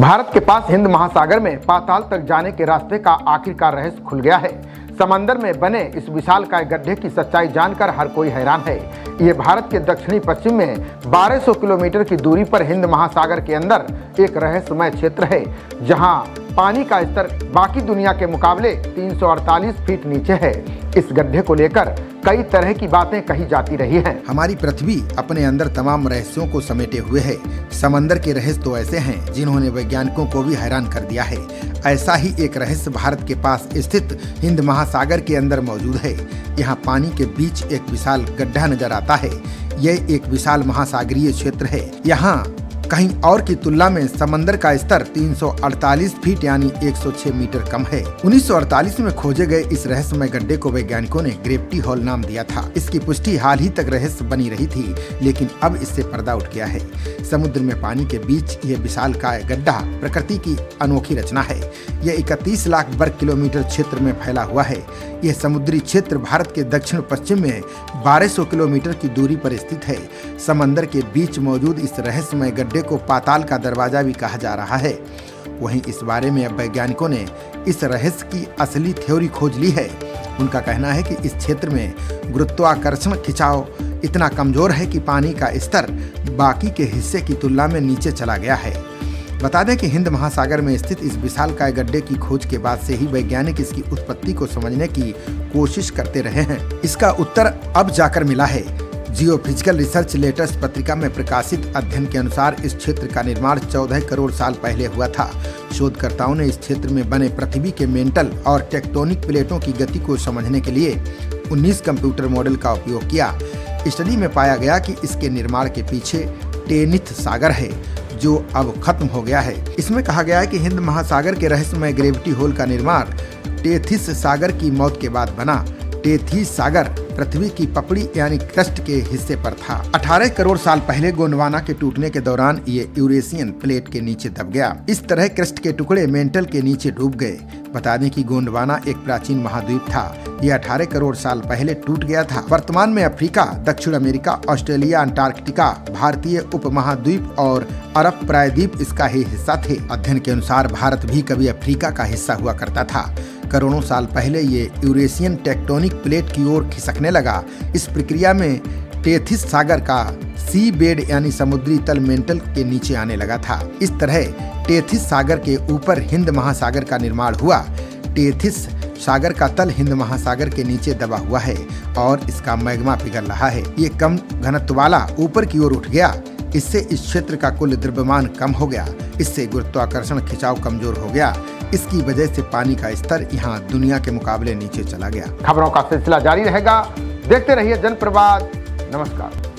भारत के पास हिंद महासागर में पाताल तक जाने के रास्ते का आखिरकार रहस्य खुल गया है। समंदर में बने इस विशालकाय गड्ढे की सच्चाई जानकर हर कोई हैरान है। ये भारत के दक्षिणी पश्चिम में 1200 किलोमीटर की दूरी पर हिंद महासागर के अंदर एक रहस्यमय क्षेत्र है, जहां पानी का स्तर बाकी दुनिया के मुकाबले 348 फीट नीचे है। इस गड्ढे को लेकर कई तरह की बातें कही जाती रही हैं। हमारी पृथ्वी अपने अंदर तमाम रहस्यों को समेटे हुए है। समंदर के रहस्य तो ऐसे हैं जिन्होंने वैज्ञानिकों को भी हैरान कर दिया है। ऐसा ही एक रहस्य भारत के पास स्थित हिंद महासागर के अंदर मौजूद है। यहाँ पानी के बीच एक विशाल गड्ढा नजर आता है। यह एक विशाल महासागरीय क्षेत्र है। यहाँ कहीं और की तुलना में समंदर का स्तर 348 फीट यानी 106 मीटर कम है। 1948 में खोजे गए इस रहस्यमय गड्ढे को वैज्ञानिकों ने ग्रेविटी होल नाम दिया था। इसकी पुष्टि हाल ही तक रहस्य बनी रही थी, लेकिन अब इससे पर्दा उठ गया है। समुद्र में पानी के बीच ये विशालकाय गड्ढा प्रकृति की अनोखी रचना है। यह 31 लाख वर्ग किलोमीटर क्षेत्र में फैला हुआ है। यह समुद्री क्षेत्र भारत के दक्षिण पश्चिम में 1200 किलोमीटर की दूरी पर स्थित है। समंदर के बीच मौजूद इस रहस्यमय गड्ढे को पाताल का दरवाजा भी कहा जा रहा है। वहीं इस बारे में अब वैज्ञानिकों ने इस रहस्य की असली थ्योरी खोज ली है। उनका कहना है कि इस क्षेत्र में गुरुत्वाकर्षण खिंचाव इतना कमजोर है कि पानी का स्तर बाकी के हिस्से की तुलना में नीचे चला गया है। बता दें कि हिंद महासागर में स्थित इस विशालकाय गड्ढे की खोज के बाद से ही वैज्ञानिक इसकी उत्पत्ति को समझने की कोशिश करते रहे हैं। इसका उत्तर अब जाकर मिला है। जियोफिजिकल रिसर्च लेटर्स पत्रिका में प्रकाशित अध्ययन के अनुसार इस क्षेत्र का निर्माण 14 करोड़ साल पहले हुआ था। शोधकर्ताओं ने इस क्षेत्र में बने पृथ्वी के मेंटल और टेक्टोनिक प्लेटों की गति को समझने के लिए 19 कंप्यूटर मॉडल का उपयोग किया। स्टडी में पाया गया कि इसके निर्माण के पीछे टेथिस सागर है, जो अब खत्म हो गया है। इसमें कहा गया है कि हिंद महासागर के रहस्यमय ग्रेविटी होल का निर्माण टेथिस सागर की मौत के बाद बना। टेथिस सागर पृथ्वी की पपड़ी यानी क्रस्ट के हिस्से पर था। 18 करोड़ साल पहले गोंडवाना के टूटने के दौरान ये यूरेशियन प्लेट के नीचे दब गया। इस तरह क्रस्ट के टुकड़े मेंटल के नीचे डूब गए। बता दें कि गोंडवाना एक प्राचीन महाद्वीप था। यह 18 करोड़ साल पहले टूट गया था। वर्तमान में अफ्रीका, दक्षिण अमेरिका, ऑस्ट्रेलिया, अंटार्कटिका, भारतीय उपमहाद्वीप और अरब प्रायद्वीप इसका ही हिस्सा थे। अध्ययन के अनुसार भारत भी कभी अफ्रीका का हिस्सा हुआ करता था। करोड़ों साल पहले ये यूरेशियन टेक्टोनिक प्लेट की ओर खिसकने लगा। इस प्रक्रिया में टेथिस सागर का सी बेड यानी समुद्री तल मेंटल के नीचे आने लगा था। इस तरह टेथिस सागर के ऊपर हिंद महासागर का निर्माण हुआ। टेथिस सागर का तल हिंद महासागर के नीचे दबा हुआ है और इसका मैग्मा पिघल रहा है। ये कम घनत्व वाला ऊपर की ओर उठ गया। इससे इस क्षेत्र का कुल द्रव्यमान कम हो गया। इससे गुरुत्वाकर्षण खिंचाव कमजोर हो गया। इसकी वजह से पानी का स्तर यहाँ दुनिया के मुकाबले नीचे चला गया। खबरों का सिलसिला जारी रहेगा। देखते रहिए जनप्रवाद। नमस्कार।